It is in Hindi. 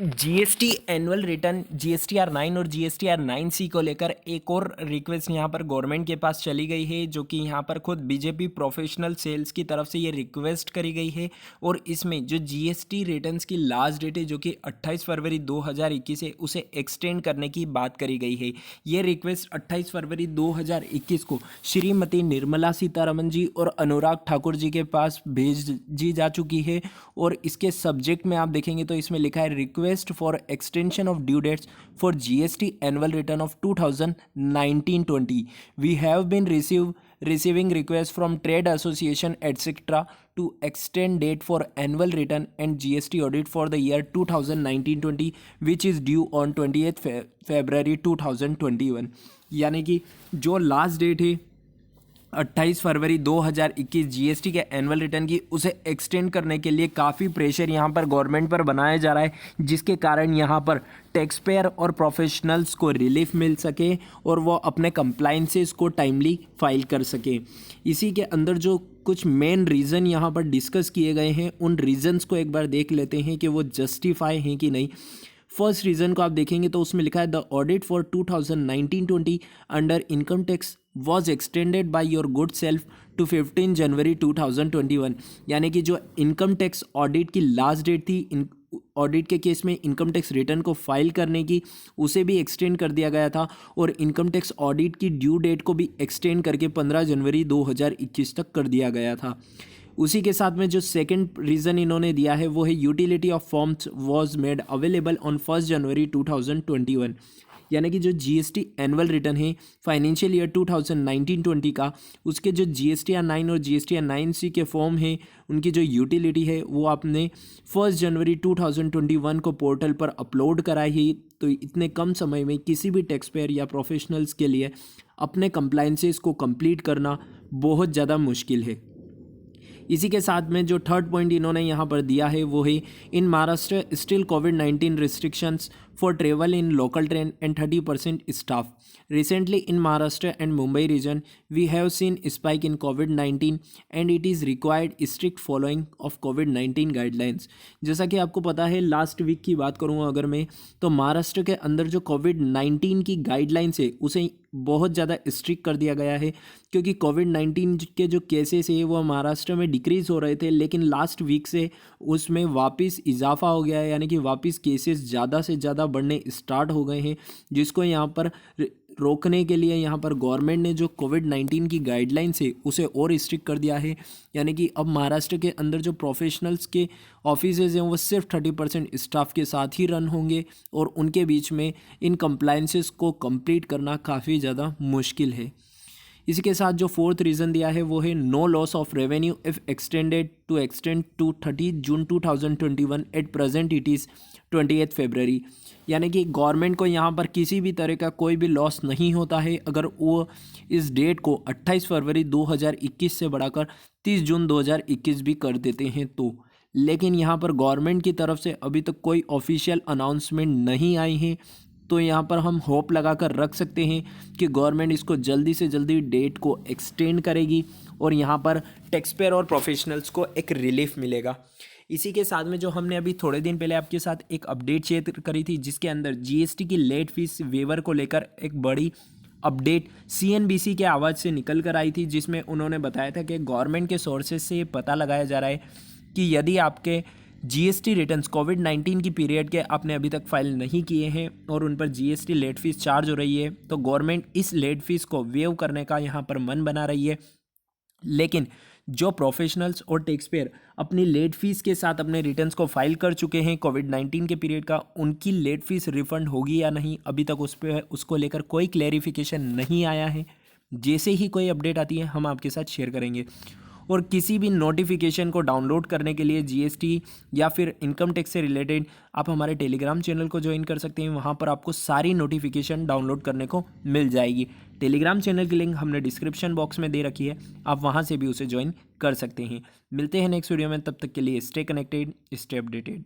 जीएसटी एनुअल रिटर्न GSTR 9 और GSTR 9C को लेकर एक और रिक्वेस्ट यहाँ पर गवर्नमेंट के पास चली गई है, जो कि यहाँ पर खुद बीजेपी प्रोफेशनल सेल्स की तरफ से ये रिक्वेस्ट करी गई है। और इसमें जो जीएसटी रिटर्न्स की लास्ट डेट है, जो कि 28 फरवरी 2021 है, उसे एक्सटेंड करने की बात करी गई है। ये रिक्वेस्ट 28 फरवरी 2021 को श्रीमती निर्मला सीतारमन जी और अनुराग ठाकुर जी के पास भेजी जा चुकी है। और इसके सब्जेक्ट में आप देखेंगे तो इसमें लिखा है request for extension of due dates for GST annual return of 2019-20. We have been receiving requests from trade association etc. to extend date for annual return and GST audit for the year 2019-20, which is due on 28th February 2021। यानी कि जो लास्ट डेट है 28 फरवरी 2021 जीएसटी के एनुअल रिटर्न की, उसे एक्सटेंड करने के लिए काफ़ी प्रेशर यहाँ पर गवर्नमेंट पर बनाया जा रहा है, जिसके कारण यहाँ पर टैक्स पेयर और प्रोफेशनल्स को रिलीफ मिल सके और वो अपने कंप्लाइंसेस को टाइमली फाइल कर सके। इसी के अंदर जो कुछ मेन रीज़न यहाँ पर डिस्कस किए गए हैं, उन रीज़न्स को एक बार देख लेते हैं कि वो जस्टिफाई हैं कि नहीं। फर्स्ट रीज़न को आप देखेंगे तो उसमें लिखा है the audit for 2019-20 under income tax was extended by your good self to 15 January 2021। यानी कि जो इनकम टैक्स ऑडिट की लास्ट डेट थी ऑडिट के केस में इनकम टैक्स रिटर्न को फाइल करने की, उसे भी एक्सटेंड कर दिया गया था और इनकम टैक्स ऑडिट की ड्यू डेट को भी एक्सटेंड करके 15 जनवरी 2021 तक कर दिया गया था। उसी के साथ में जो सेकंड रीज़न इन्होंने दिया है वो है utility of forms was made available on 1 जनवरी 2021। यानी कि जो जीएसटी एनुअल रिटर्न है फाइनेंशियल ईयर 2019-20 का, उसके जो GSTR 9 और GSTR 9C के फॉर्म हैं, उनकी जो यूटिलिटी है वो आपने 1 जनवरी 2021 को पोर्टल पर अपलोड कराई है। तो इतने कम समय में किसी भी टैक्स पेयर या प्रोफेशनल्स के लिए अपने कंप्लाइंसेस को कंप्लीट करना बहुत ज़्यादा मुश्किल है। इसी के साथ में जो थर्ड पॉइंट इन्होंने यहाँ पर दिया है वो है इन Maharashtra still covid restrictions for travel in local train and 30% staff. Recently in Maharashtra and Mumbai reason we have seen spike in covid and it is required strict following of covid guidelines. जैसा कि आपको पता है, लास्ट वीक की बात करूँ अगर मैं, तो महाराष्ट्र के अंदर जो कोविड-19 की गाइडलाइंस है उसे बहुत ज़्यादा स्ट्रिक्ट कर दिया गया है, क्योंकि कोविड-19 के जो केसेस है वो महाराष्ट्र में डिक्रीज़ हो रहे थे, लेकिन लास्ट वीक से उसमें वापस इजाफा हो गया है। यानी कि वापस केसेस ज़्यादा से ज़्यादा बढ़ने स्टार्ट हो गए हैं, जिसको यहाँ पर रोकने के लिए यहाँ पर गवर्नमेंट ने जो कोविड-19 की गाइडलाइंस है उसे और स्ट्रिक्ट कर दिया है। यानी कि अब महाराष्ट्र के अंदर जो प्रोफेशनल्स के ऑफिसेज हैं वो सिर्फ 30% स्टाफ के साथ ही रन होंगे और उनके बीच में इन कंप्लाइंसेस को कंप्लीट करना काफ़ी ज़्यादा मुश्किल है। इसी के साथ जो फोर्थ रीज़न दिया है वो है no loss of revenue if extend to 30 June 2021 at present it is 28 February. यानी कि गवर्नमेंट को यहाँ पर किसी भी तरह का कोई भी लॉस नहीं होता है अगर वो इस डेट को 28 फरवरी 2021 से बढ़ाकर 30 जून 2021 भी कर देते हैं तो। लेकिन यहाँ पर गवर्नमेंट की तरफ से अभी तक कोई ऑफिशियल अनाउंसमेंट नहीं आई है, तो यहाँ पर हम होप लगा कर रख सकते हैं कि गवर्नमेंट इसको जल्दी से जल्दी डेट को एक्सटेंड करेगी और यहाँ पर टैक्स पेयर और प्रोफेशनल्स को एक रिलीफ मिलेगा। इसी के साथ में जो हमने अभी थोड़े दिन पहले आपके साथ एक अपडेट शेयर करी थी, जिसके अंदर जीएसटी की लेट फीस वेवर को लेकर एक बड़ी अपडेट CNBC के आवाज़ से निकल कर आई थी, जिसमें उन्होंने बताया था कि गवर्नमेंट के सोर्सेज से ये पता लगाया जा रहा है कि यदि आपके जीएसटी रिटर्न्स कोविड-19 की पीरियड के आपने अभी तक फाइल नहीं किए हैं और उन पर जीएसटी लेट फीस चार्ज हो रही है, तो गवर्नमेंट इस लेट फीस को वेव करने का यहाँ पर मन बना रही है। लेकिन जो प्रोफेशनल्स और टैक्स पेयर अपनी लेट फीस के साथ अपने रिटर्न्स को फाइल कर चुके हैं कोविड-19 के पीरियड का, उनकी लेट फीस रिफंड होगी या नहीं, अभी तक उसको लेकर कोई क्लैरिफिकेशन नहीं आया है। जैसे ही कोई अपडेट आती है हम आपके साथ शेयर करेंगे। और किसी भी नोटिफिकेशन को डाउनलोड करने के लिए जीएसटी या फिर इनकम टैक्स से रिलेटेड आप हमारे टेलीग्राम चैनल को ज्वाइन कर सकते हैं। वहाँ पर आपको सारी नोटिफिकेशन डाउनलोड करने को मिल जाएगी। टेलीग्राम चैनल की लिंक हमने डिस्क्रिप्शन बॉक्स में दे रखी है, आप वहाँ से भी उसे ज्वाइन कर सकते हैं। मिलते हैं नेक्स्ट वीडियो में, तब तक के लिए स्टे कनेक्टेड, स्टे अपडेटेड।